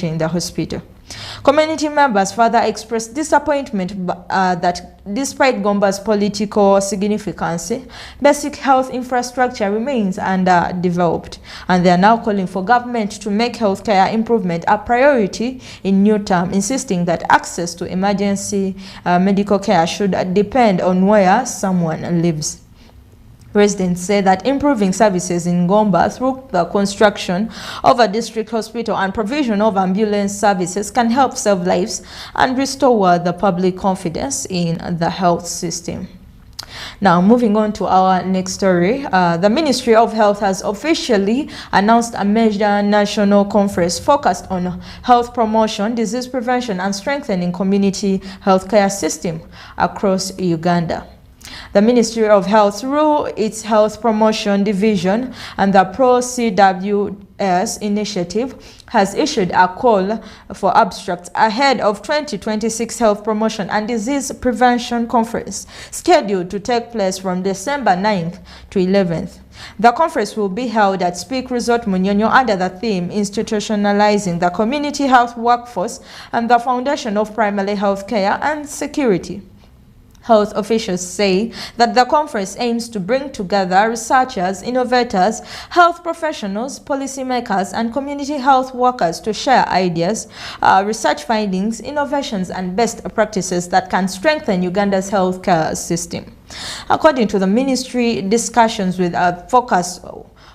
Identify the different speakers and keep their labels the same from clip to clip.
Speaker 1: in the hospital. Community members further expressed disappointment that despite Gomba's political significance, basic health infrastructure remains underdeveloped, and they are now calling for government to make healthcare improvement a priority in new term, insisting that access to emergency medical care should depend on where someone lives. Residents say that improving services in Gomba through the construction of a district hospital and provision of ambulance services can help save lives and restore the public confidence in the health system. Now, moving on to our next story, the Ministry of Health has officially announced a major national conference focused on health promotion, disease prevention, and strengthening community healthcare system across Uganda. The Ministry of Health, through its Health Promotion Division and the Pro-CWS initiative, has issued a call for abstracts ahead of 2026 Health Promotion and Disease Prevention Conference, scheduled to take place from December 9th to 11th. The conference will be held at Speak Resort Munyonyo under the theme Institutionalizing the Community Health Workforce and the Foundation of Primary Health Care and Security. Health officials say that the conference aims to bring together researchers, innovators, health professionals, policymakers, and community health workers to share ideas, research findings, innovations, and best practices that can strengthen Uganda's healthcare system. According to the ministry, discussions with a focus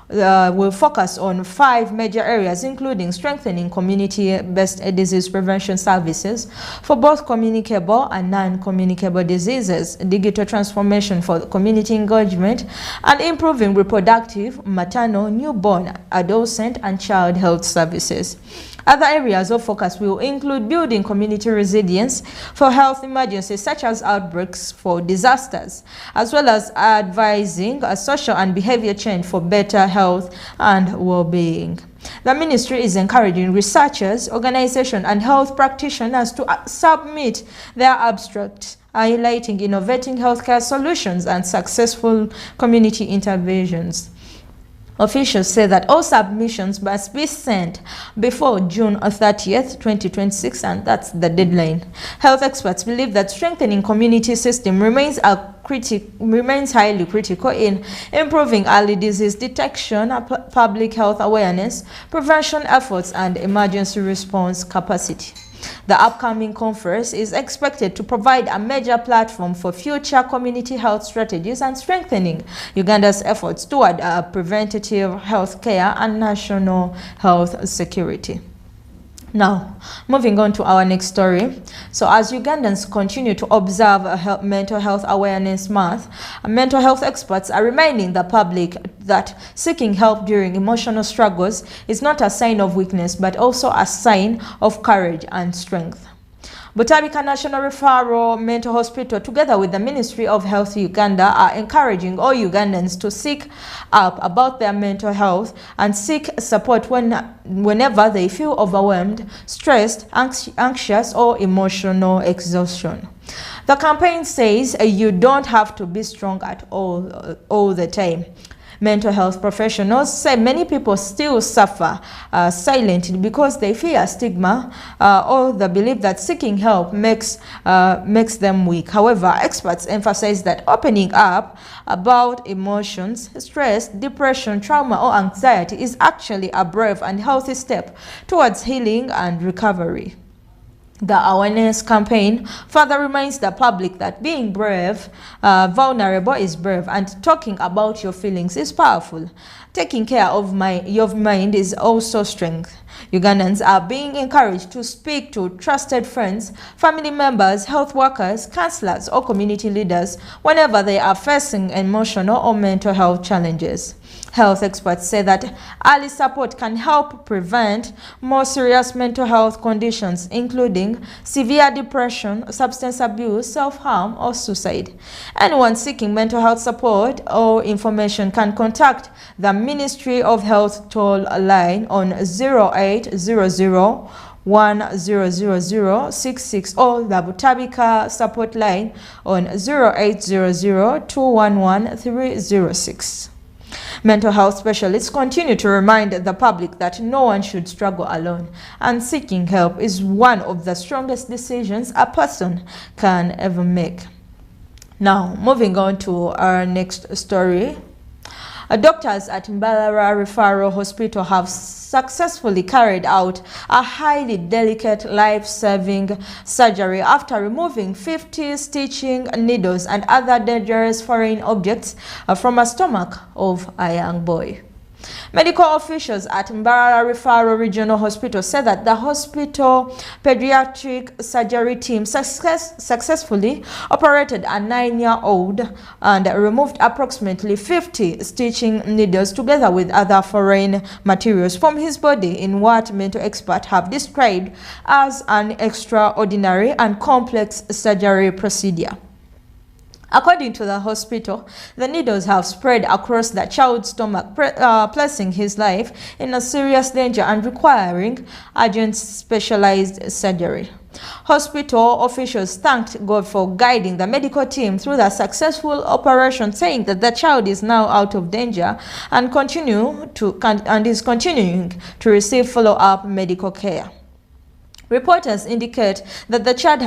Speaker 1: will focus on 5 major areas, including strengthening community-based disease prevention services for both communicable and non-communicable diseases, digital transformation for community engagement, and improving reproductive, maternal, newborn, adolescent, and child health services. Other areas of focus will include building community resilience for health emergencies such as outbreaks for disasters, as well as advising a social and behavior change for better health and well-being. The ministry is encouraging researchers, organizations, and health practitioners to submit their abstracts, highlighting innovative healthcare solutions and successful community interventions. Officials say that all submissions must be sent before June 30th, 2026, and that's the deadline. Health experts believe that strengthening community system remains highly critical in improving early disease detection, public health awareness, prevention efforts, and emergency response capacity. The upcoming conference is expected to provide a major platform for future community health strategies and strengthening Uganda's efforts toward preventative health care and national health security. Now, moving on to our next story. So as Ugandans continue to observe Mental Health Awareness Month, mental health experts are reminding the public that seeking help during emotional struggles is not a sign of weakness, but also a sign of courage and strength. Butabika National Referral Mental Hospital, together with the Ministry of Health Uganda, are encouraging all Ugandans to seek up about their mental health and seek support whenever they feel overwhelmed, stressed, anxious, or emotional exhaustion. The campaign says you don't have to be strong at all the time. Mental health professionals say many people still suffer silently because they fear stigma or the belief that seeking help makes them weak. However, experts emphasize that opening up about emotions, stress, depression, trauma, or anxiety is actually a brave and healthy step towards healing and recovery. The awareness campaign further reminds the public that being vulnerable is brave, and talking about your feelings is powerful. Taking care of your mind is also strength. Ugandans are being encouraged to speak to trusted friends, family members, health workers, counselors, or community leaders whenever they are facing emotional or mental health challenges. Health experts say that early support can help prevent more serious mental health conditions, including severe depression, substance abuse, self-harm, or suicide. Anyone seeking mental health support or information can contact the Ministry of Health toll line on 0800 100066 or the Butabika support line on 0800 211 306. Mental health specialists continue to remind the public that no one should struggle alone, and seeking help is one of the strongest decisions a person can ever make. Now, moving on to our next story. Doctors at Mbalara Referral Hospital have successfully carried out a highly delicate, life-saving surgery after removing 50 stitching needles and other dangerous foreign objects from a stomach of a young boy. Medical officials at Mbarara Referral Regional Hospital said that the hospital pediatric surgery team successfully operated a 9-year-old and removed approximately 50 stitching needles together with other foreign materials from his body in what medical experts have described as an extraordinary and complex surgery procedure. According to the hospital, the needles have spread across the child's stomach, placing his life in a serious danger and requiring urgent specialized surgery. Hospital officials thanked God for guiding the medical team through the successful operation, saying that the child is now out of danger and is continuing to receive follow-up medical care. Reporters indicate that the child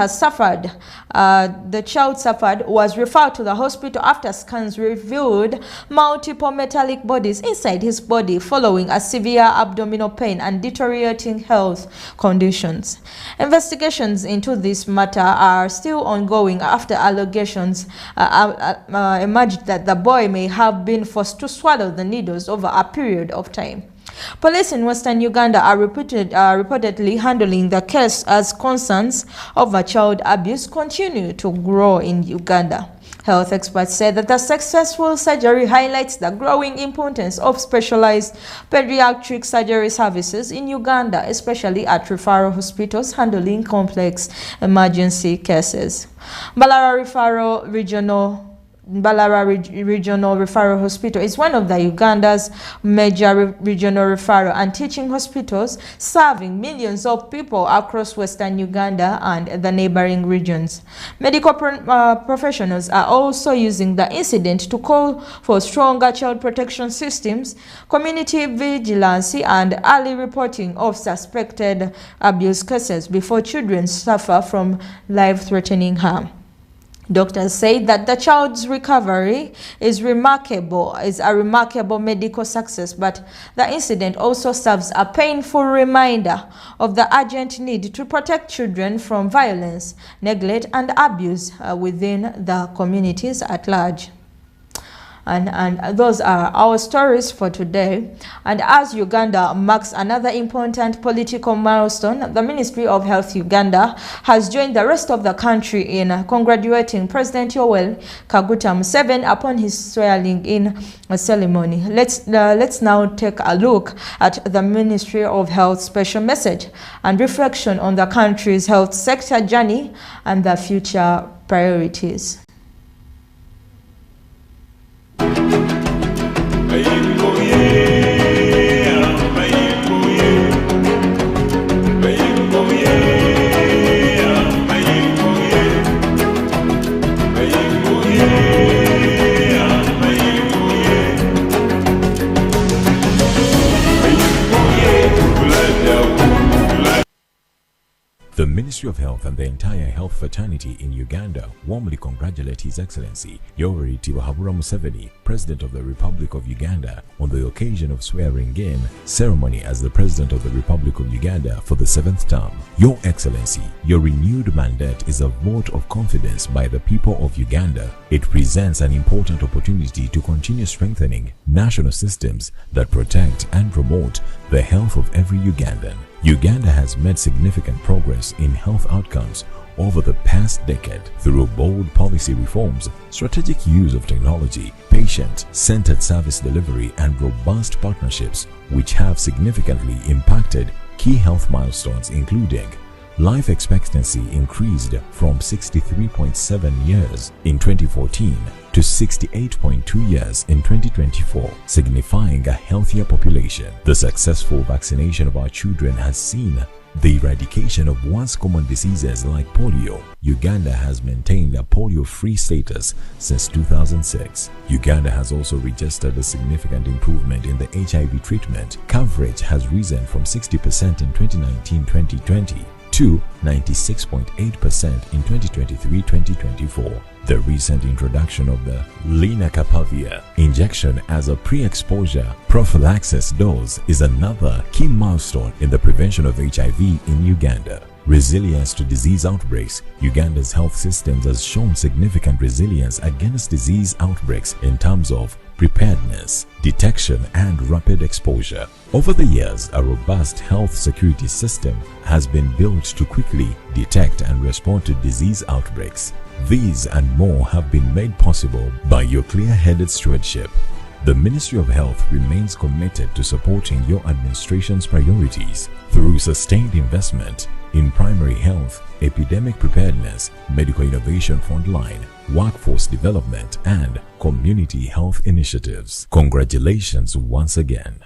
Speaker 1: was referred to the hospital after scans revealed multiple metallic bodies inside his body following a severe abdominal pain and deteriorating health conditions. Investigations into this matter are still ongoing after allegations emerged that the boy may have been forced to swallow the needles over a period of time. Police in Western Uganda are reportedly handling the case as concerns over child abuse continue to grow in Uganda. Health experts say that the successful surgery highlights the growing importance of specialized pediatric surgery services in Uganda, especially at referral hospitals handling complex emergency cases. Mbarara Regional Referral Hospital is one of the Uganda's major regional referral and teaching hospitals, serving millions of people across Western Uganda and the neighboring regions. Medical professionals are also using the incident to call for stronger child protection systems, community vigilance, and early reporting of suspected abuse cases before children suffer from life-threatening harm. Doctors say that the child's recovery is a remarkable medical success, but the incident also serves a painful reminder of the urgent need to protect children from violence, neglect, and abuse within the communities at large. And those are our stories for today. And as Uganda marks another important political milestone, the Ministry of Health Uganda has joined the rest of the country in congratulating President Yoweri Kaguta Museveni upon his swearing-in ceremony. Let's now take a look at the Ministry of Health special message and reflection on the country's health sector journey and the future priorities.
Speaker 2: The Ministry of Health and the entire health fraternity in Uganda warmly congratulate His Excellency Yoweri Tiwahabura Museveni, President of the Republic of Uganda, on the occasion of swearing-in ceremony as the President of the Republic of Uganda for the 7th term. Your Excellency, your renewed mandate is a vote of confidence by the people of Uganda. It presents an important opportunity to continue strengthening national systems that protect and promote the health of every Ugandan. Uganda has made significant progress in health outcomes over the past decade through bold policy reforms, strategic use of technology, patient-centered service delivery, and robust partnerships, which have significantly impacted key health milestones, including life expectancy increased from 63.7 years in 2014 to 68.2 years in 2024, signifying a healthier population. The successful vaccination of our children has seen the eradication of once common diseases like polio, Uganda has maintained a polio-free status since 2006. Uganda has also registered a significant improvement in the HIV treatment. Coverage has risen from 60% in 2019-2020 to 96.8% in 2023-2024. The recent introduction of the lenacapavir injection as a pre-exposure prophylaxis dose is another key milestone in the prevention of HIV in Uganda. Resilience to disease outbreaks. Uganda's health systems has shown significant resilience against disease outbreaks in terms of preparedness, detection, and rapid exposure. Over the years, a robust health security system has been built to quickly detect and respond to disease outbreaks. These and more have been made possible by your clear-headed stewardship. The Ministry of Health remains committed to supporting your administration's priorities through sustained investment in primary health, epidemic preparedness, medical innovation frontline, workforce development, and community health initiatives. Congratulations once again.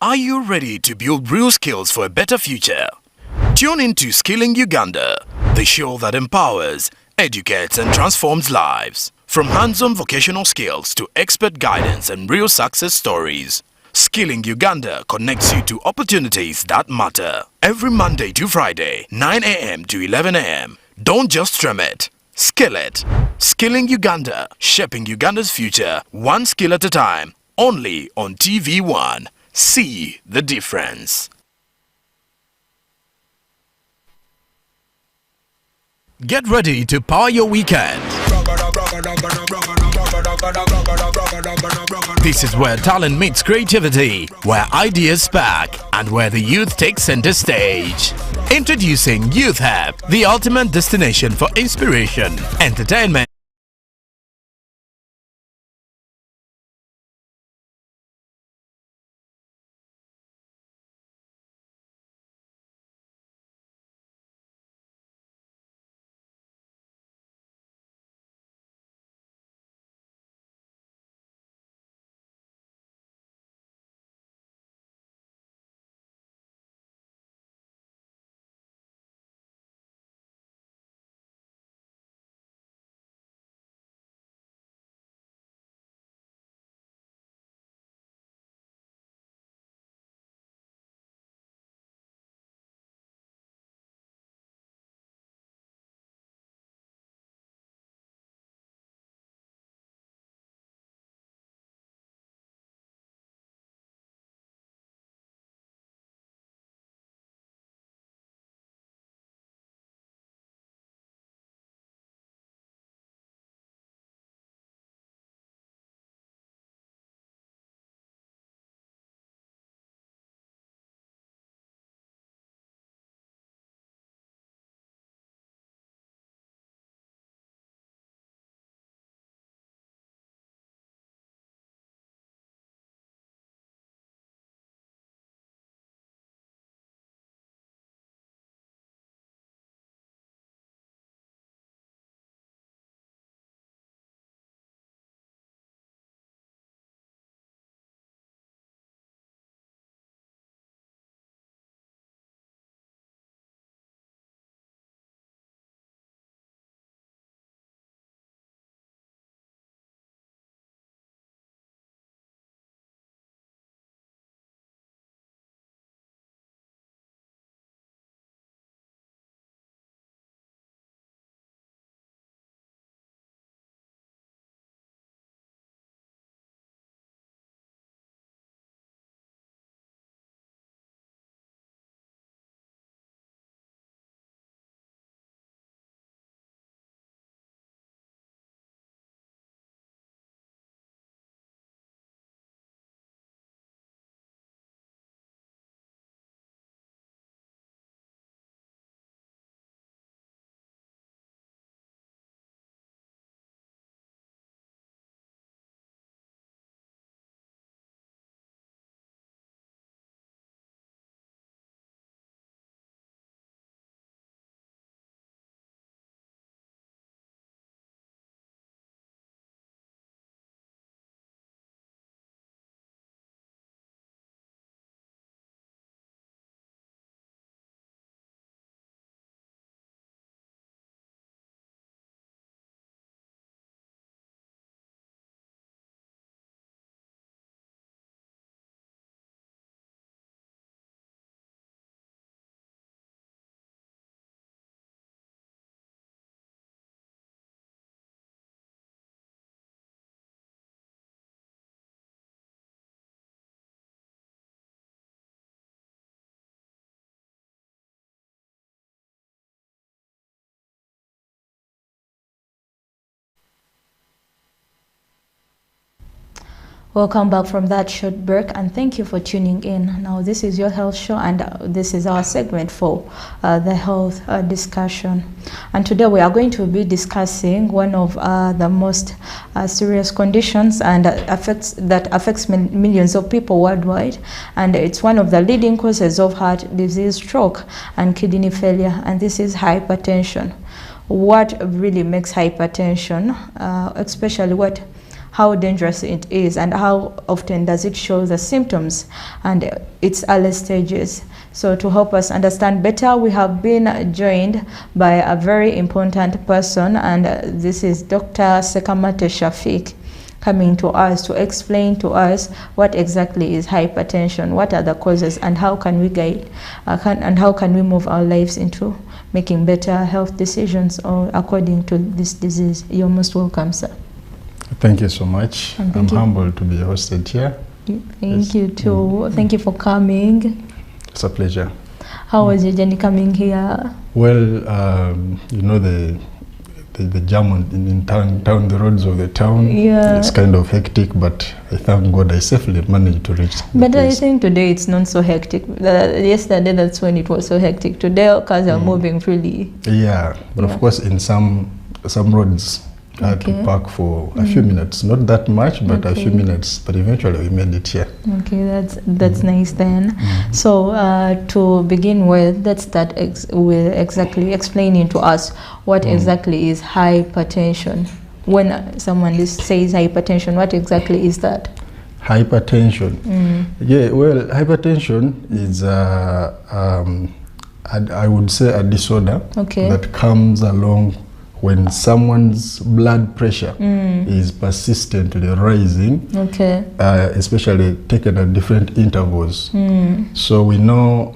Speaker 3: Are you ready to build real skills for a better future? Tune in to Skilling Uganda, the show that empowers, educates, and transforms lives. From hands-on vocational skills to expert guidance and real success stories, Skilling Uganda connects you to opportunities that matter. Every Monday to Friday, 9 a.m. to 11 a.m. Don't just stream it, skill it. Skilling Uganda, shaping Uganda's future, one skill at a time, only on TV1. See the difference. Get ready to power your weekend. This is where talent meets creativity, where ideas spark, and where the youth takes center stage. Introducing Youth Hub, the ultimate destination for inspiration, entertainment,
Speaker 1: Welcome back from that short break, and thank you for tuning in. Now, this is your health show, and this is our segment for the health discussion. And today we are going to be discussing one of the most serious conditions and that affects millions of people worldwide, and it's one of the leading causes of heart disease, stroke, and kidney failure, and this is hypertension. What really makes hypertension, especially how dangerous it is, and how often does it show the symptoms and its early stages. So to help us understand better, we have been joined by a very important person, and this is Dr. Sekamate Shafiq, coming to us to explain to us what exactly is hypertension, what are the causes, and how can we guide and how can we move our lives into making better health decisions or according to this disease. You're most welcome, sir.
Speaker 4: Thank you so much. I'm humbled to be hosted here.
Speaker 1: Thank you too. Thank you for coming.
Speaker 4: It's a pleasure.
Speaker 1: How was your journey coming here?
Speaker 4: Well, you know, the jam in town, the roads of the town, it's kind of hectic, but I thank God I safely managed to reach the
Speaker 1: But
Speaker 4: place.
Speaker 1: I think today it's not so hectic. Yesterday, that's when it was so hectic. Today, cars are moving freely.
Speaker 4: Yeah, but of course in some roads, I had to park for a few minutes, not that much, but a few minutes. But eventually we made it here.
Speaker 1: Okay, that's nice then. So to begin with, let's start with exactly explaining to us what exactly is hypertension. When someone says hypertension, what exactly is that?
Speaker 4: Hypertension. Yeah, well, hypertension is I would say a disorder that comes along when someone's blood pressure is persistently rising, especially taken at different intervals. So we know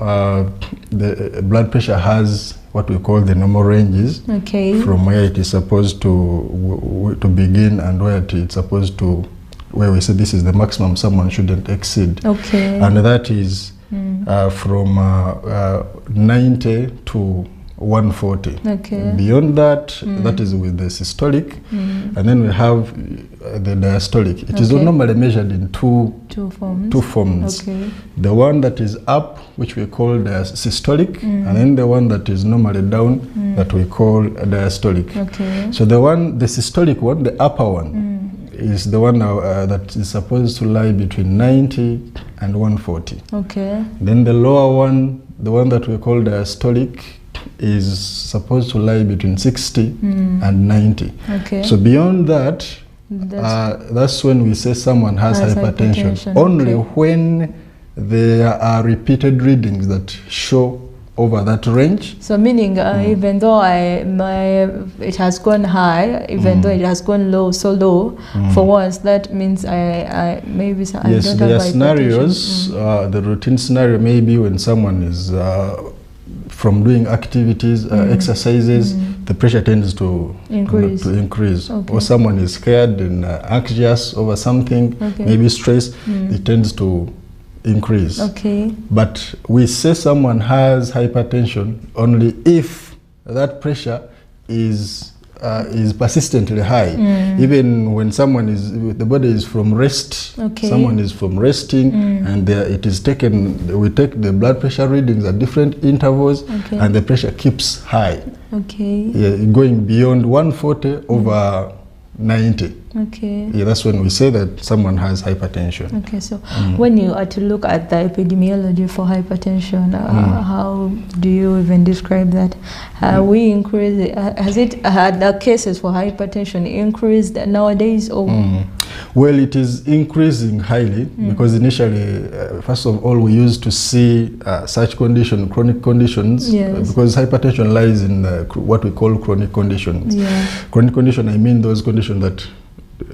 Speaker 4: the blood pressure has what we call the normal ranges, from where it is supposed to begin and where it's supposed to, where we say this is the maximum someone shouldn't exceed. And that is from 90 to 140. Beyond that, that is with the systolic, and then we have the diastolic. It is normally measured in two forms. The one that is up, which we call the systolic, and then the one that is normally down, that we call diastolic. So the systolic one, the upper one, is the one that is supposed to lie between 90 and 140. Then the lower one, the one that we call diastolic, is supposed to lie between 60 and 90. So beyond that, that's when we say someone has hypertension. Only when there are repeated readings that show over that range.
Speaker 1: So meaning even though it has gone high, even though it has gone low, so low, for once, that means I maybe I don't have hypertension.
Speaker 4: Yes, there are scenarios. The routine scenario may be when someone is from doing activities, exercises, the pressure tends to increase. Or someone is scared and anxious over something, maybe stress, it tends to increase. But we say someone has hypertension only if that pressure is persistently high. Even when someone the body is from rest, someone is from resting, and it is taken, we take the blood pressure readings at different intervals, and the pressure keeps high. Going beyond 140 over 90. Yeah, that's when we say that someone has hypertension.
Speaker 1: So when you are to look at the epidemiology for hypertension, how do you even describe that? We increase, has it had the cases for hypertension increased nowadays, or?
Speaker 4: Well, it is increasing highly because initially, first of all, we used to see such condition, chronic conditions, because hypertension lies in what we call chronic conditions. Chronic condition, I mean those conditions that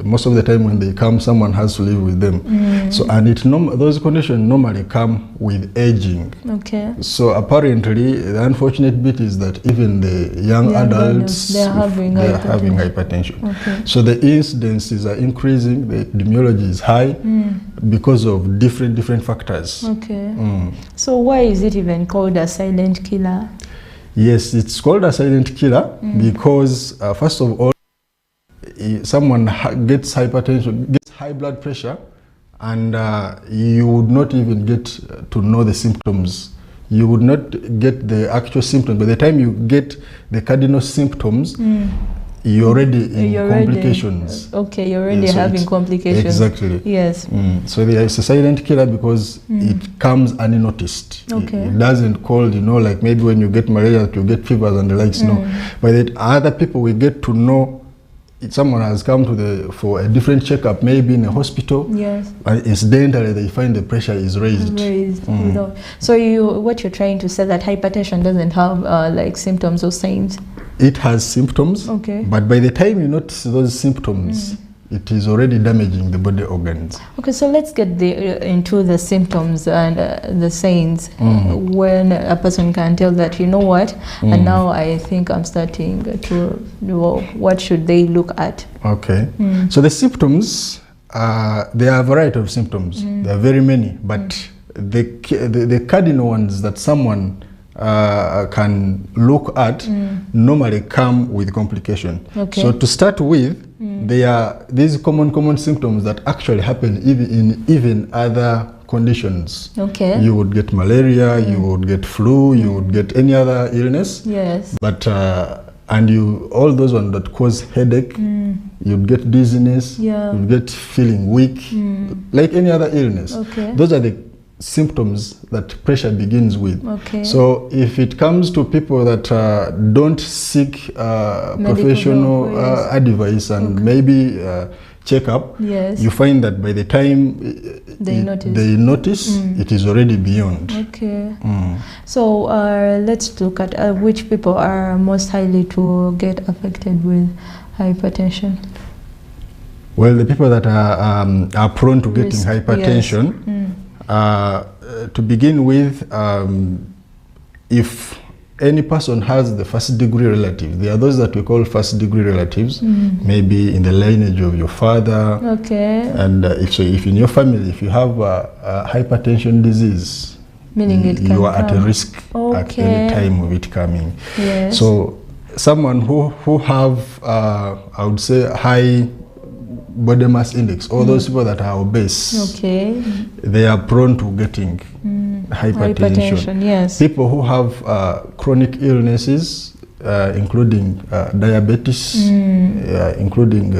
Speaker 4: most of the time when they come, someone has to live with them. So, and those conditions normally come with aging. So apparently, the unfortunate bit is that even the young adults,
Speaker 1: they're having hypertension.
Speaker 4: So the incidences are increasing, the epidemiology is high because of different factors.
Speaker 1: So why is it even called a silent killer?
Speaker 4: Yes, it's called a silent killer because first of all, someone gets hypertension, gets high blood pressure, and you would not even get to know the symptoms. You would not get the actual symptoms. By the time you get the cardinal symptoms, you're already in complications.
Speaker 1: You're already having complications.
Speaker 4: Exactly.
Speaker 1: Yes.
Speaker 4: So there is a silent killer because it comes unnoticed. It doesn't call, like maybe when you get malaria, you get fevers and the likes. No. But that other people we get to know. Someone has come for a different checkup, maybe in a hospital.
Speaker 1: Yes.
Speaker 4: And incidentally, they find the pressure is raised.
Speaker 1: So what you're trying to say that hypertension doesn't have like symptoms or signs?
Speaker 4: It has symptoms.
Speaker 1: Okay.
Speaker 4: But by the time you notice those symptoms, it is already damaging the body organs.
Speaker 1: Okay, so let's get into the symptoms and the signs when a person can tell that, you know what, and now I think I'm starting to, what should they look at?
Speaker 4: Okay, so the symptoms, there are a variety of symptoms. There are very many, but the cardinal ones that someone can look at normally come with complication.
Speaker 1: Okay.
Speaker 4: So to start with, there are these common symptoms that actually happen even other conditions.
Speaker 1: Okay.
Speaker 4: You would get malaria, you would get flu, you would get any other illness.
Speaker 1: Yes.
Speaker 4: But and all those ones that cause headache, you'd get dizziness, you'd get feeling weak, like any other illness.
Speaker 1: Okay.
Speaker 4: Those are the symptoms that pressure begins with.
Speaker 1: Okay.
Speaker 4: So if it comes to people that don't seek professional advice and maybe checkup, you find that by the time they notice it is already beyond.
Speaker 1: Okay. So let's look at which people are most likely to get affected with hypertension.
Speaker 4: Well, the people that are prone to getting hypertension, to begin with, if any person has the first degree relative, there are those that we call first degree relatives, maybe in the lineage of your father.
Speaker 1: Okay.
Speaker 4: And if in your family, if you have a hypertension disease,
Speaker 1: meaning
Speaker 4: you are at a risk at any time of it coming.
Speaker 1: Yes.
Speaker 4: So someone who have, I would say, high body mass index, all those people that are obese, they are prone to getting hypertension. Yes. People who have chronic illnesses, including diabetes, including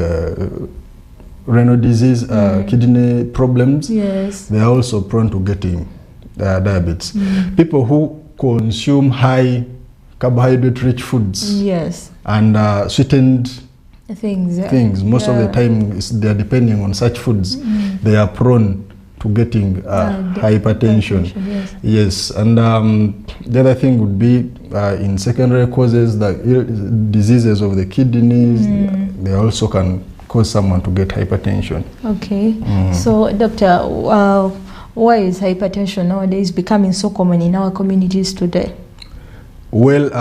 Speaker 4: renal disease, kidney problems, they are also prone to getting diabetes. People who consume high carbohydrate-rich foods and sweetened things. Most of the time they are depending on such foods. They are prone to getting hypertension. Yes. And the other thing would be in secondary causes, the diseases of the kidneys. They also can cause someone to get hypertension. Okay.
Speaker 1: So, doctor, why is hypertension nowadays becoming so common in our communities today?
Speaker 4: Well,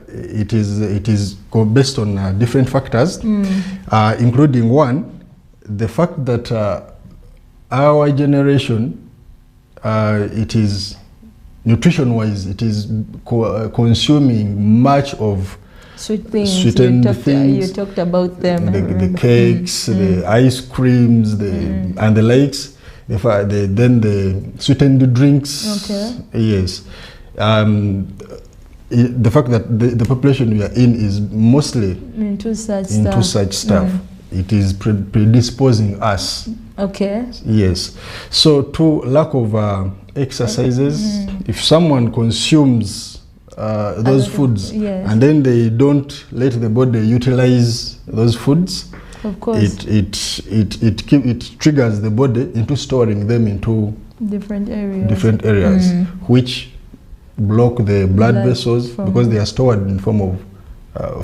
Speaker 4: it is based on different factors, including one, the fact that our generation, it is nutrition-wise, it is consuming much of sweetened things.
Speaker 1: You talked about them.
Speaker 4: The cakes, the ice creams, and the likes. Then the sweetened drinks. Okay. Yes. The fact that the population we are in is mostly into such stuff. It is predisposing us. Okay. Yes. So to lack of exercises, if someone consumes those foods and then they don't let the body utilize those foods, of course, it triggers the body into storing them into different areas, which block the blood vessels because they are stored in form of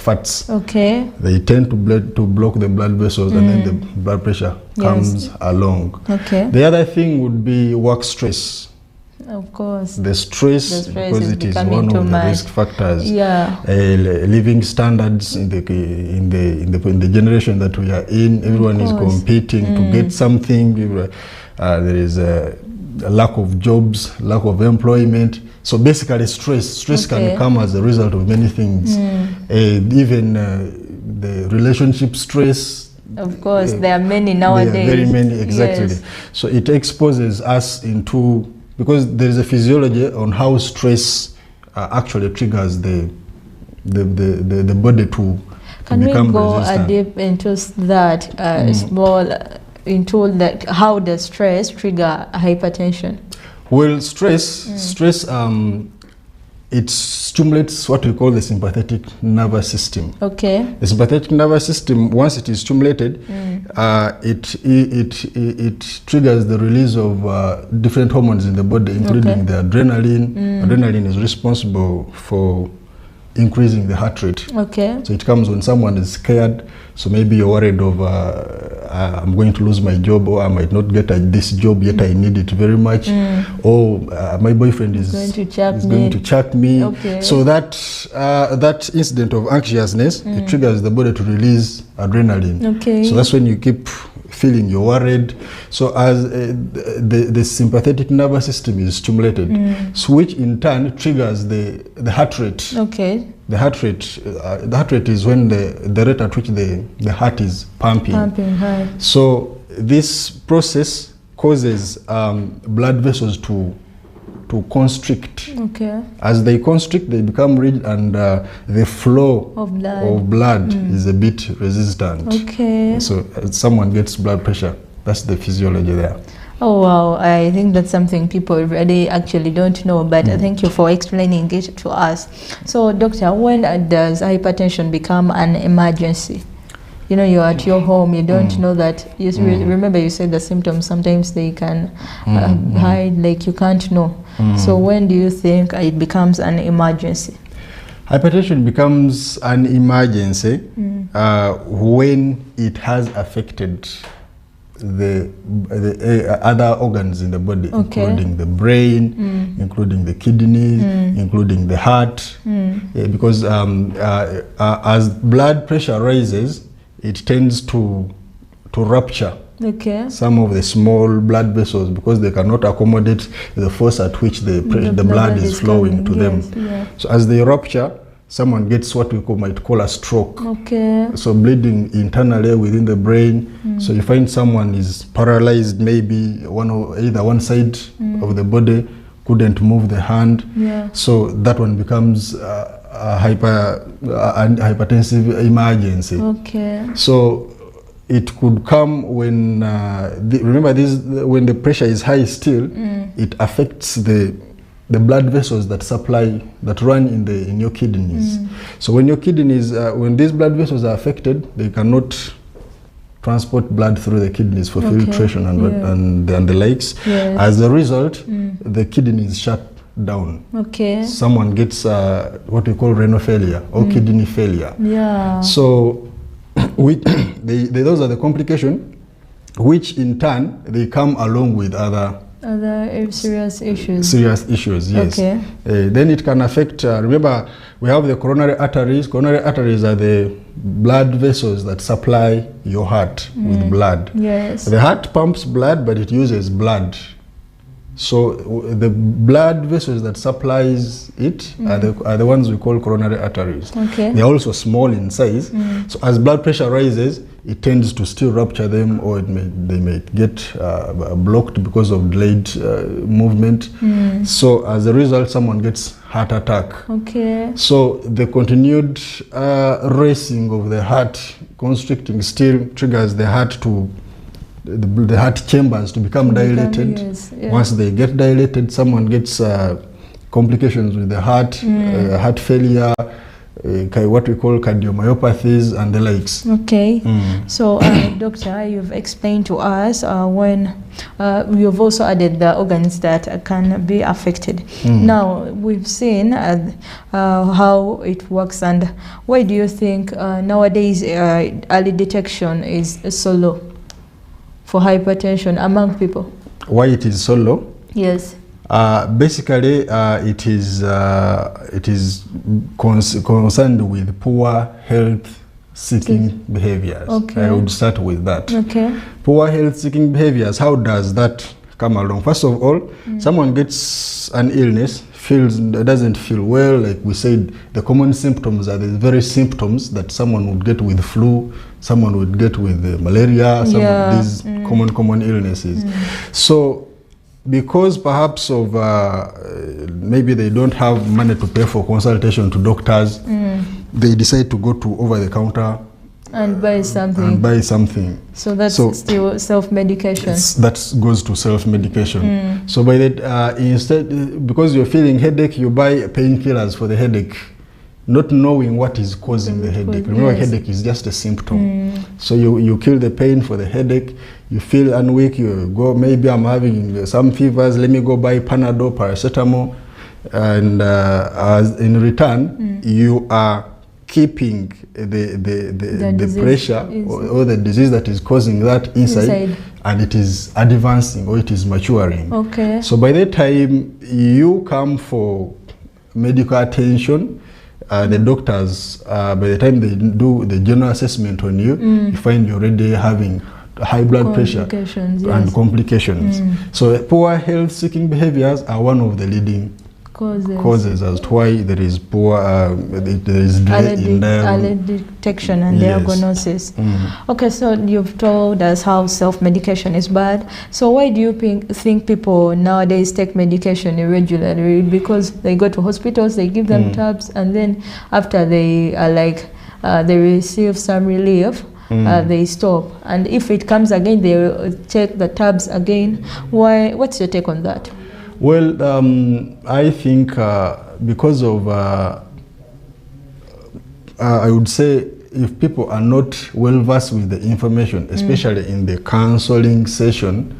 Speaker 4: fats. Okay. They tend to block the blood vessels and then the blood pressure comes along. Okay. The other thing would be work stress. Of course. The stress because it is one of the risk factors. Yeah. Living standards in the generation that we are in, everyone is competing to get something. There is a lack of jobs, lack of employment. So basically stress can come as a result of many things. Even the relationship stress,
Speaker 1: Of course, there are many nowadays.
Speaker 4: There are very many, exactly.
Speaker 1: Yes.
Speaker 4: So it exposes us into, because there is a physiology on how stress actually triggers the body to
Speaker 1: Can
Speaker 4: become
Speaker 1: we go
Speaker 4: resistant.
Speaker 1: deep into that small, into that, how does stress trigger hypertension?
Speaker 4: Well, stress, it stimulates what we call the sympathetic nervous system.
Speaker 1: Okay.
Speaker 4: The sympathetic nervous system, once it is stimulated, it triggers the release of different hormones in the body, including the adrenaline. Adrenaline is responsible for increasing the heart rate.
Speaker 1: Okay.
Speaker 4: So it comes when someone is scared. So maybe you're worried of I'm going to lose my job, or I might not get this job yet. I need it very much. Or my boyfriend is going to chuck me.
Speaker 1: Okay.
Speaker 4: So that incident of anxiousness, it triggers the body to release adrenaline.
Speaker 1: Okay.
Speaker 4: So that's when you keep feeling you're worried. So as the sympathetic nervous system is stimulated, so which in turn triggers the heart rate.
Speaker 1: Okay.
Speaker 4: The heart rate is when the rate at which the heart is pumping.
Speaker 1: Pumping high.
Speaker 4: So this process causes blood vessels to constrict.
Speaker 1: Okay.
Speaker 4: As they constrict, they become rigid, and the flow
Speaker 1: of
Speaker 4: blood is a bit resistant.
Speaker 1: Okay.
Speaker 4: So someone gets blood pressure. That's the physiology there.
Speaker 1: Oh wow, I think that's something people really actually don't know, but thank you for explaining it to us. So doctor, when does hypertension become an emergency? You know, you're at your home, you don't know that. You remember you said the symptoms, sometimes they can hide, like you can't know. So when do you think it becomes an emergency?
Speaker 4: Hypertension becomes an emergency when it has affected the other organs in the body, including the brain, including the kidneys, including the heart. Because as blood pressure rises, it tends to rupture some of the small blood vessels, because they cannot accommodate the force at which the blood is flowing to them. So as they rupture, someone gets what we might call a stroke. So bleeding internally within the brain. So you find someone is paralyzed, maybe either one side of the body, couldn't move the hand. So that one becomes a hypertensive emergency. So it could come when remember this, when the pressure is high still, it affects the blood vessels that run in your kidneys. So when your kidneys, when these blood vessels are affected, they cannot transport blood through the kidneys for filtration and the likes. As a result, the kidneys shut down. Someone gets what we call renal failure or kidney failure. So those are the complications, which in turn they come along with other serious issues. Yes. Then it can affect, remember, we have the coronary arteries. Coronary arteries are the blood vessels that supply your heart with blood. The heart pumps blood, but it uses blood. So the blood vessels that supplies it are the ones we call coronary arteries. They are also small in size. So as blood pressure rises, it tends to still rupture them, or they may get blocked because of delayed movement. So as a result, someone gets heart attack. So the continued racing of the heart, constricting, still triggers the heart the heart chambers to become dilated. Once they get dilated, someone gets complications with the heart, heart failure, what we call cardiomyopathies and the likes. So doctor, you've explained to us when you've also added the organs that can be affected. Now we've seen how it works, and why do you think nowadays early detection is so low for hypertension among people? Why it is so low? Basically, it is concerned with poor health-seeking behaviors. I would start with that. Poor health-seeking behaviors. How does that come along? First of all, someone gets an illness, doesn't feel well. Like we said, the common symptoms are the very symptoms that someone would get with flu, someone would get with malaria, some of these common illnesses. So because perhaps of maybe they don't have money to pay for consultation to doctors, they decide to go to over-the-counter
Speaker 1: and buy something. So that's still self-medication.
Speaker 4: That goes to self-medication. So by that, instead, because you're feeling headache, you buy painkillers for the headache, not knowing what is causing the headache. Remember, headache is just a symptom. So you kill the pain for the headache. You feel unweak. You go, maybe I'm having some fevers. Let me go buy Panadol, paracetamol, and in return, you are keeping the pressure or the disease that is causing that inside, and it is advancing or it is maturing.
Speaker 1: Okay.
Speaker 4: So by the time you come for medical attention, the doctors, by the time they do the general assessment on you, you find you're already having high blood pressure and complications. So poor health-seeking behaviors are one of the leading causes as to why there is poor there is delay in
Speaker 1: early detection and diagnosis. Okay, so you've told us how self-medication is bad. So why do you think people nowadays take medication irregularly? Because they go to hospitals, they give them tabs, and then after they are they receive some relief, they stop, and if it comes again, they take the tabs again. Why? What's your take on that?
Speaker 4: Well, I think because of, I would say, if people are not well versed with the information, especially in the counseling session,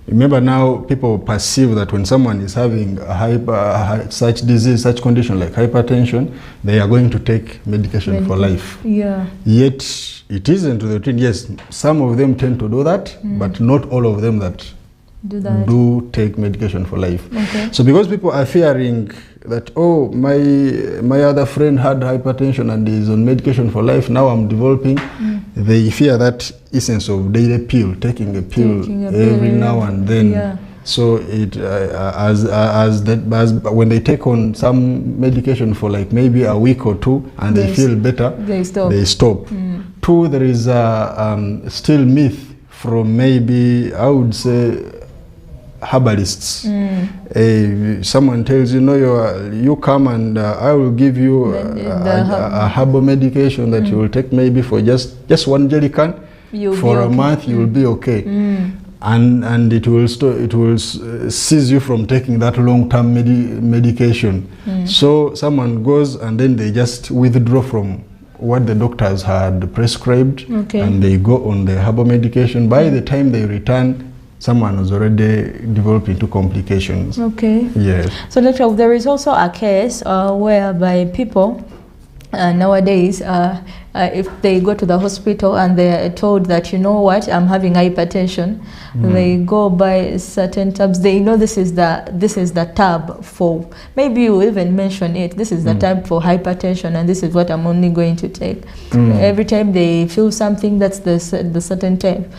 Speaker 4: remember now people perceive that when someone is having a such disease, such condition like hypertension, they are going to take medication for life. Yet it isn't the routine. Yes, some of them tend to do that, but not all of them that do take medication for life. So because people are fearing that, oh, my other friend had hypertension and is on medication for life, now I'm developing, they fear that essence of daily pill, taking a pill every now and then. So it when they take on some medication for like maybe a week or two and they feel better, they stop. Two, there is still myth from maybe, I would say, herbalists. Someone tells you, no, you come and I will give you a herbal medication that you will take maybe for just one jelly can for a month. You will be okay, and it will cease you from taking that long-term medication. So someone goes and then they just withdraw from what the doctors had prescribed, and they go on the herbal medication. By the time they return, someone was already developed into complications. Yes. So
Speaker 1: Doctor, there is also a case whereby people nowadays, if they go to the hospital and they are told that, you know what, I'm having hypertension, they go buy certain tabs. They know this is the tab for, maybe you even mention it, this is the tab for hypertension and this is what I'm only going to take. Every time they feel something, that's the certain time.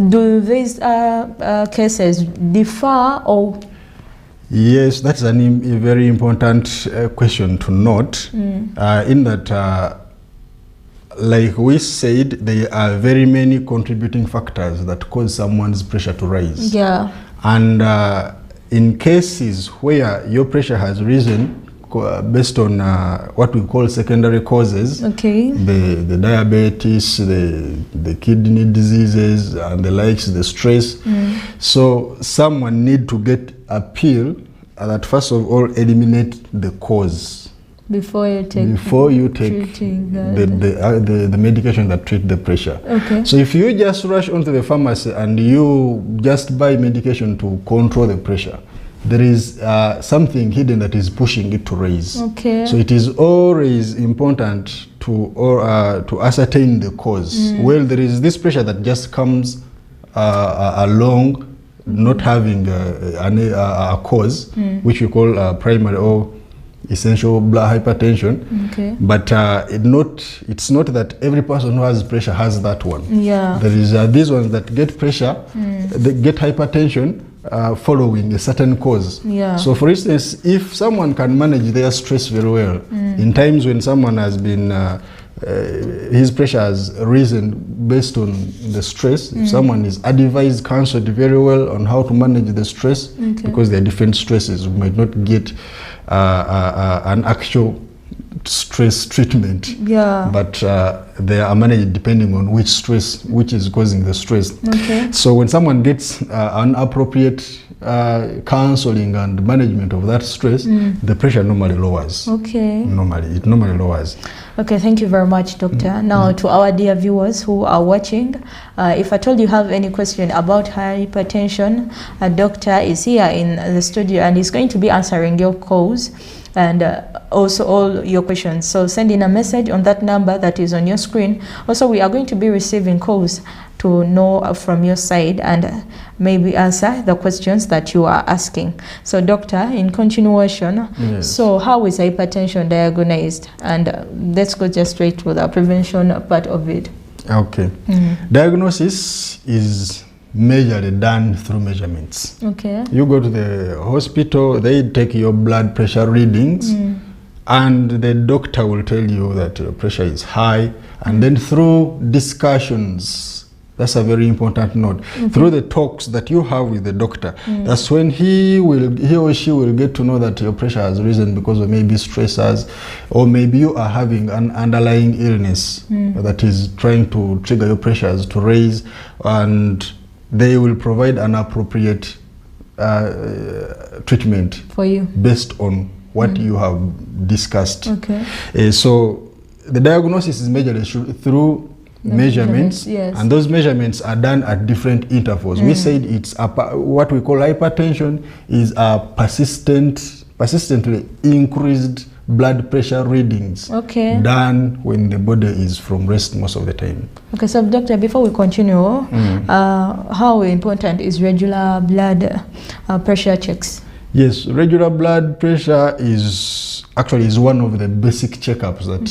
Speaker 1: Do these cases differ or?
Speaker 4: Yes, that's a very important question to note, in that, like we said, there are very many contributing factors that cause someone's pressure to rise. And in cases where your pressure has risen based on what we call secondary causes, the diabetes, the kidney diseases and the likes, the stress, so someone need to get a pill that first of all eliminate the cause before you take the medication that treat the pressure. So if you just rush onto the pharmacy and you just buy medication to control the pressure, there is something hidden that is pushing it to raise. So it is always important to ascertain the cause. Well, there is this pressure that just comes along not having a cause, which we call primary or essential blood hypertension, but it's not that every person who has pressure has that one. There is these ones that get pressure, they get hypertension, following a certain cause.
Speaker 1: Yeah.
Speaker 4: So for instance, if someone can manage their stress very well, in times when someone has been, his pressure has risen based on the stress, if someone is advised, counseled very well on how to manage the stress, because there are different stresses, we might not get an actual stress treatment, but they are managed depending on which stress, which is causing the stress. So when someone gets an appropriate counseling and management of that stress, the pressure normally lowers. It normally lowers.
Speaker 1: Okay, thank you very much, Doctor. Now, to our dear viewers who are watching, if at all you have any question about hypertension, a doctor is here in the studio and he's going to be answering your calls and also all your questions. So send in a message on that number that is on your screen. Also, we are going to be receiving calls to know from your side and maybe answer the questions that you are asking. So doctor, in continuation, so how is hypertension diagnosed? And let's go just straight to the prevention part of it.
Speaker 4: Okay. Diagnosis is majorly done through measurements. You go to the hospital, they take your blood pressure readings, and the doctor will tell you that your pressure is high, and then through discussions, that's a very important note, through the talks that you have with the doctor, that's when he or she will get to know that your pressure has risen because of maybe stressors, or maybe you are having an underlying illness that is trying to trigger your pressures to raise, and they will provide an appropriate treatment
Speaker 1: for you
Speaker 4: based on what you have discussed. So the diagnosis is majorly through measurements, and those measurements are done at different intervals. We said it's what we call hypertension is a persistently increased blood pressure readings done when the body is from rest most of the time. Okay,
Speaker 1: so doctor, before we continue, how important is regular blood pressure checks?
Speaker 4: Yes, regular blood pressure is one of the basic checkups that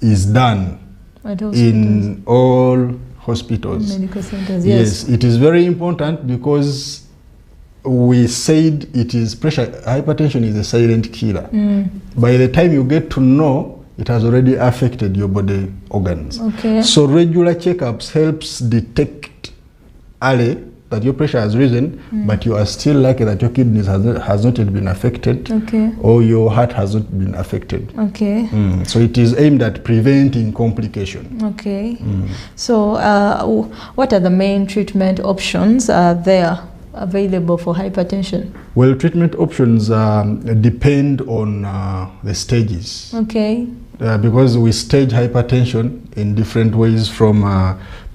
Speaker 4: is done in all hospitals.
Speaker 1: Medical centers,
Speaker 4: yes, it is very important because we said it is hypertension is a silent killer. By the time you get to know, it has already affected your body organs. So regular checkups helps detect early that your pressure has risen, but you are still lucky that your kidneys has not yet been affected, or your heart has not been affected. So it is aimed at preventing complication.
Speaker 1: So what are the main treatment options there available for hypertension?
Speaker 4: Well, treatment options depend on the stages. Because we stage hypertension in different ways, from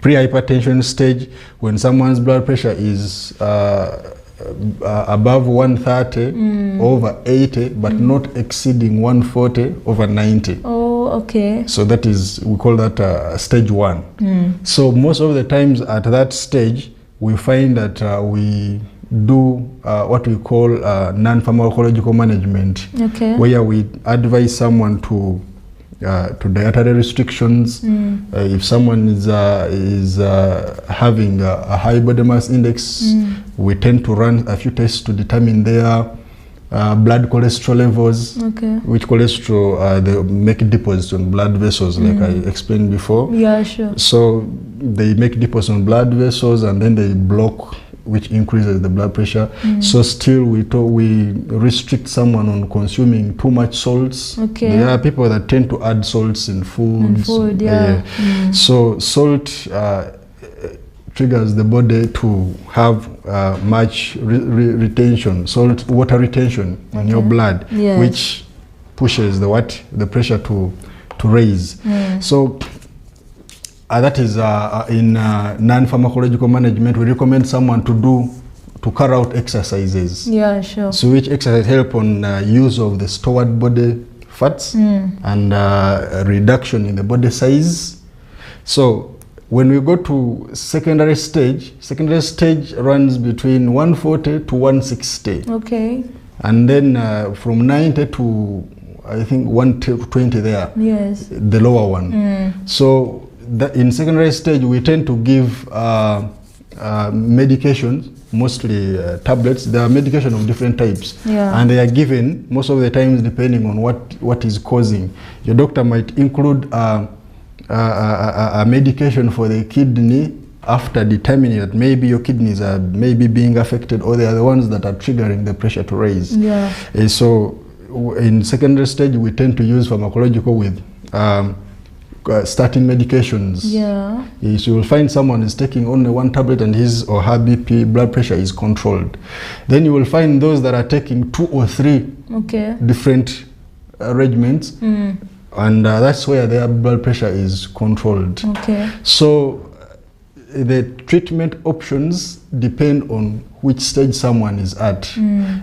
Speaker 4: pre-hypertension stage, when someone's blood pressure is above 130 over 80, but not exceeding 140 over 90. So that is, we call that stage 1. So most of the times at that stage, we find that we do what we call non-pharmacological management, where we advise someone to dietary restrictions. If someone is having a high body mass index, we tend to run a few tests to determine their blood cholesterol levels, which cholesterol they make deposits on blood vessels, like I explained before. So they make deposits on blood vessels and then they block, which increases the blood pressure. So still we restrict someone on consuming too much salts. There are people that tend to add salts in foods. So salt triggers the body to have much retention, water retention in your blood, which pushes the pressure to raise. So that is in non-pharmacological management. We recommend someone to carry out exercises. So which exercise help on use of the stored body fats and reduction in the body size. So when we go to secondary stage runs between 140 to 160. And then from 90 to I think 120 there. The lower one. So in secondary stage, we tend to give medications mostly tablets. There are medication of different types,
Speaker 1: yeah.
Speaker 4: and they are given most of the times depending on what is causing. Your doctor might include a medication for the kidney after determining that maybe your kidneys are maybe being affected, or they are the ones that are triggering the pressure to raise.
Speaker 1: Yeah.
Speaker 4: So in secondary stage, we tend to use pharmacological with starting medications.
Speaker 1: Yeah.
Speaker 4: So you will find someone is taking only one tablet and his or her BP, blood pressure is controlled. Then you will find those that are taking 2 or 3 different regimens, and that's where their blood pressure is controlled.
Speaker 1: Okay.
Speaker 4: So the treatment options depend on which stage someone is at.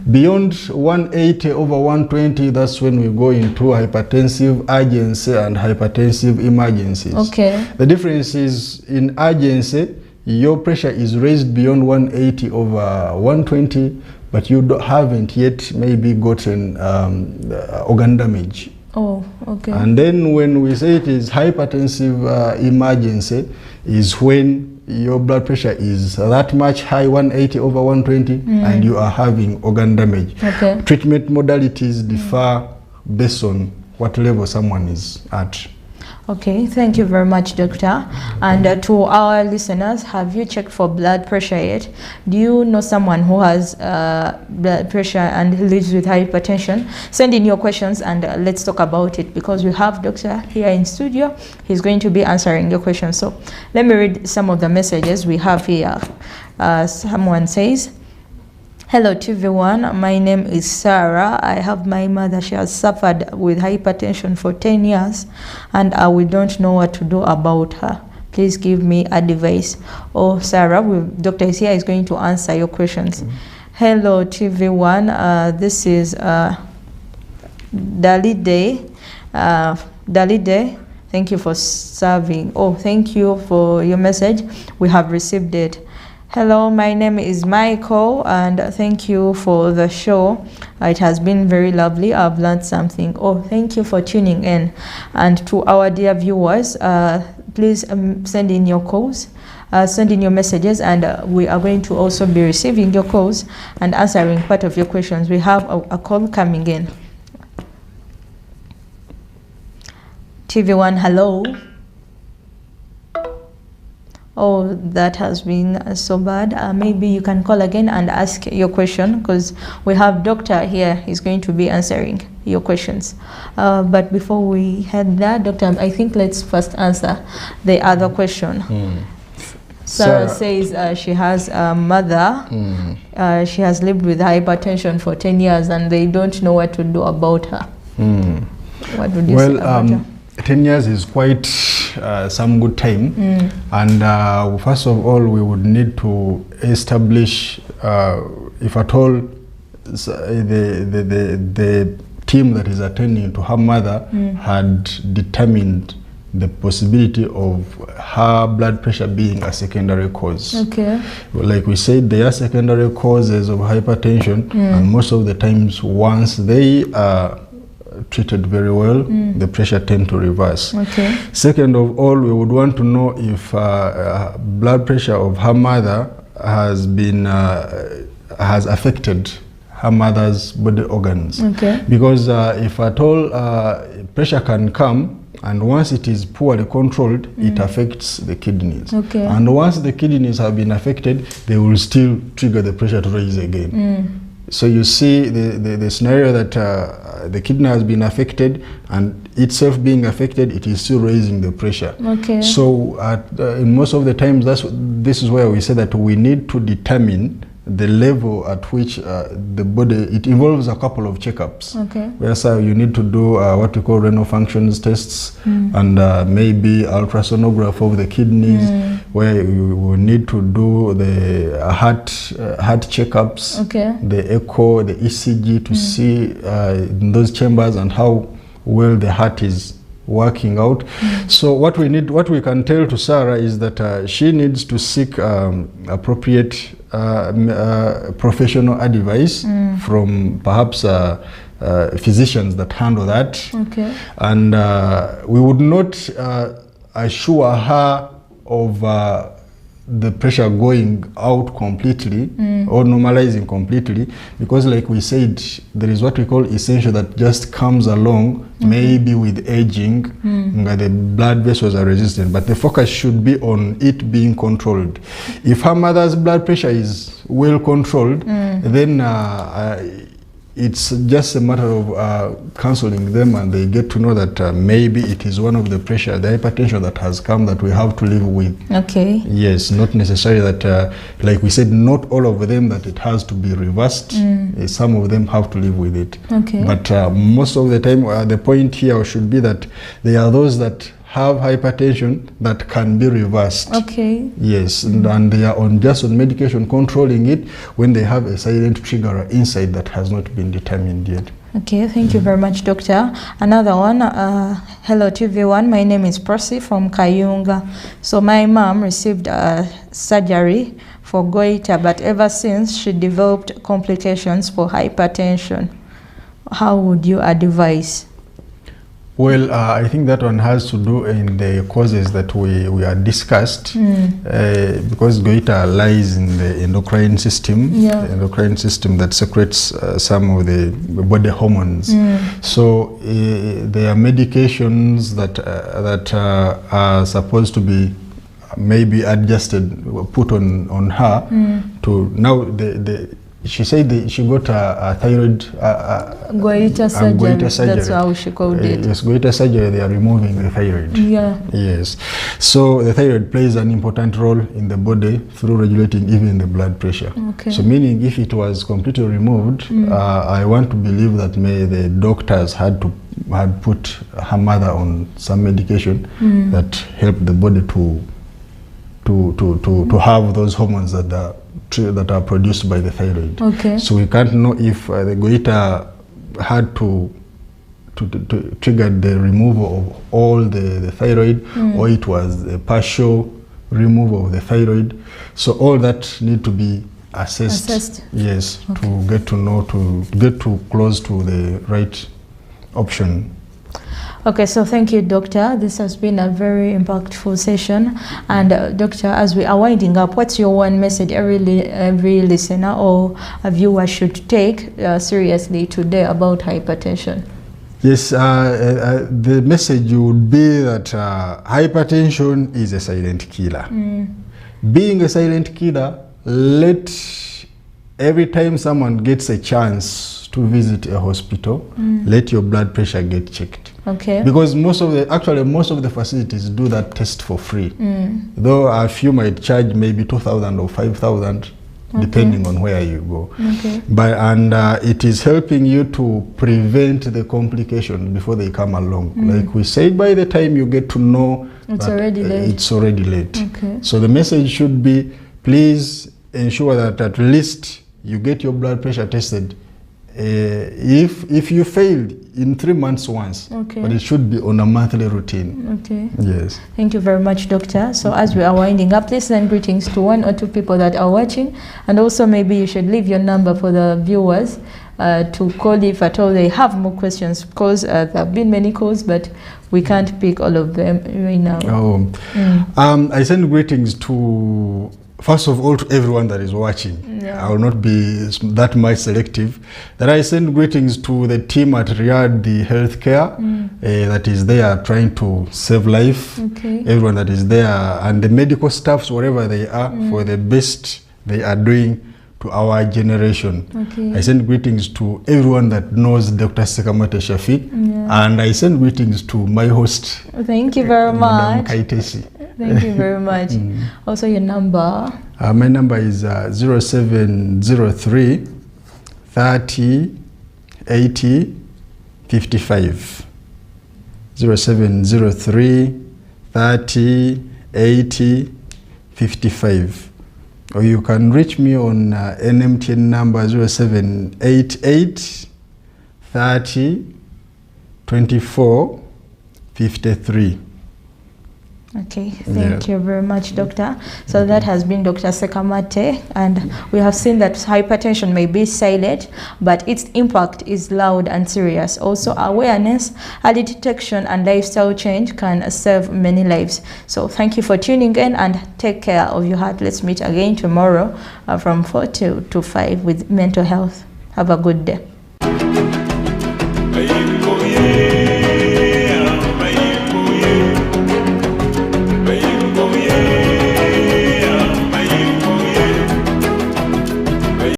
Speaker 4: Beyond 180 over 120, that's when we go into hypertensive urgency and hypertensive emergencies.
Speaker 1: Okay.
Speaker 4: The difference is in urgency, your pressure is raised beyond 180 over 120, but you haven't yet maybe gotten organ damage.
Speaker 1: Oh, okay.
Speaker 4: And then when we say it is hypertensive emergency, is when your blood pressure is that much high, 180 over 120, and you are having organ damage.
Speaker 1: Okay.
Speaker 4: Treatment modalities differ based on what level someone is at.
Speaker 1: Okay, thank you very much, Doctor. And to our listeners, have you checked for blood pressure yet? Do you know someone who has blood pressure and lives with hypertension? Send in your questions and let's talk about it, because we have Doctor here in studio. He's going to be answering your questions. So let me read some of the messages we have here. Someone says, "Hello TV1, my name is Sarah. I have my mother. She has suffered with hypertension for 10 years and we don't know what to do about her. Please give me advice." Oh, Sarah, Dr. is here, is going to answer your questions. Hello TV1, this is Dalide. Dalide, thank you for serving. Oh, thank you for your message. We have received it. Hello, my name is Michael and thank you for the show. It has been very lovely. I've learned something. Oh, thank you for tuning in. And to our dear viewers, please send in your calls, send in your messages, and we are going to also be receiving your calls and answering part of your questions. We have a call coming in. TV1, hello. Oh, that has been so bad. Maybe you can call again and ask your question, because we have Doctor here. He's going to be answering your questions. But before we head there, Doctor, I think let's first answer the other question. Sarah says she has a mother. She has lived with hypertension for 10 years and they don't know what to do about her. What would you say about her?
Speaker 4: 10 years is quite some good time, and first of all we would need to establish, if at all the team that is attending to her mother had determined the possibility of her blood pressure being a secondary cause.
Speaker 1: Okay.
Speaker 4: Like we said, there are secondary causes of hypertension, and most of the times once they are treated very well, the pressure tend to reverse.
Speaker 1: Okay.
Speaker 4: Second of all, we would want to know if blood pressure of her mother has been has affected her mother's body organs.
Speaker 1: Okay.
Speaker 4: Because if at all pressure can come, and once it is poorly controlled, it affects the kidneys.
Speaker 1: Okay.
Speaker 4: And once the kidneys have been affected, they will still trigger the pressure to raise again. So you see the scenario that the kidney has been affected, and itself being affected, it is still raising the pressure.
Speaker 1: Okay.
Speaker 4: So in most of the times, this is where we say that we need to determine the level at which the body, it involves a couple of checkups.
Speaker 1: Okay.
Speaker 4: Where you need to do what we call renal functions tests, and maybe ultrasonography of the kidneys, where you will need to do the heart checkups, the echo, the ECG, to see in those chambers and how well the heart is working out. So what we can tell to Sarah is that she needs to seek appropriate professional advice from perhaps physicians that handle that.
Speaker 1: Okay.
Speaker 4: And we would not assure her of the pressure going out completely or normalizing completely, because like we said, there is what we call essential that just comes along, maybe with aging, the blood vessels are resistant, but the focus should be on it being controlled. If her mother's blood pressure is well controlled, then it's just a matter of counseling them, and they get to know that maybe it is one of the pressure, the hypertension that has come that we have to live with.
Speaker 1: Okay.
Speaker 4: Yes, not necessarily that, like we said, not all of them that it has to be reversed. Some of them have to live with it.
Speaker 1: Okay.
Speaker 4: But most of the time, the point here should be that there are those that have hypertension that can be reversed.
Speaker 1: Okay.
Speaker 4: Yes, and they are just on medication controlling it when they have a silent trigger inside that has not been determined yet.
Speaker 1: Okay, thank you very much, Doctor. Another one, hello TV1, my name is Percy from Kayunga. So my mom received surgery for goiter, but ever since she developed complications for hypertension. How would you advise?
Speaker 4: Well, I think that one has to do in the causes that we are discussed, because goiter lies in the endocrine system, the endocrine system that secretes some of the body hormones. So there are medications that are supposed to be maybe adjusted, put on her to now she said she got a thyroid
Speaker 1: goiter surgery. That's how she called it.
Speaker 4: Yes, goiter surgery. They are removing the thyroid.
Speaker 1: Yeah.
Speaker 4: Yes. So the thyroid plays an important role in the body through regulating even the blood pressure.
Speaker 1: Okay.
Speaker 4: So meaning, if it was completely removed, I want to believe that the doctors had put her mother on some medication that helped the body to have those hormones that are produced by the thyroid.
Speaker 1: Okay.
Speaker 4: So we can't know if the goiter had to trigger the removal of all the thyroid, or it was a partial removal of the thyroid. So all that need to be assessed. Yes, okay. To get to know, to get too close to the right option.
Speaker 1: Okay, so thank you, Doctor. This has been a very impactful session. And Doctor, as we are winding up, what's your one message every listener or a viewer should take seriously today about hypertension?
Speaker 4: Yes, the message would be that hypertension is a silent killer. Being a silent killer, every time someone gets a chance to visit a hospital, let your blood pressure get checked.
Speaker 1: Okay.
Speaker 4: Because most of the facilities do that test for free. Though a few might charge maybe 2,000 or 5,000, depending on where you go.
Speaker 1: Okay.
Speaker 4: And it is helping you to prevent the complication before they come along. Like we said, by the time you get to know,
Speaker 1: it's already late.
Speaker 4: It's already late.
Speaker 1: Okay.
Speaker 4: So the message should be, please ensure that at least you get your blood pressure tested. If you failed in 3 months once, but it should be on a monthly routine.
Speaker 1: Okay.
Speaker 4: Yes.
Speaker 1: Thank you very much, Doctor. So as we are winding up, please send greetings to 1 or 2 people that are watching, and also maybe you should leave your number for the viewers to call if at all they have more questions, because there have been many calls, but we can't pick all of them right now.
Speaker 4: I send greetings to, first of all, to everyone that is watching. I will not be that much selective. That I send greetings to the team at Riyadh the Healthcare that is there trying to save life. Okay. Everyone that is there, and the medical staffs, wherever they are, for the best they are doing to our generation. Okay. I send greetings to everyone that knows Dr. Sekamate Shafiq, and I send greetings to my host.
Speaker 1: Thank you very much.
Speaker 4: Kaitesi.
Speaker 1: Thank you very much. Also your number?
Speaker 4: My number is 0703 30 80 55. 0703 30 80 55. Or you can reach me on NMTN number 0788 30 24 53.
Speaker 1: Okay, thank you very much, Doctor. So that has been Dr. Sekamate, and we have seen that hypertension may be silent, but its impact is loud and serious. Also, awareness, early detection, and lifestyle change can save many lives. So thank you for tuning in, and take care of your heart. Let's meet again tomorrow from 4 to 5 with mental health. Have a good day.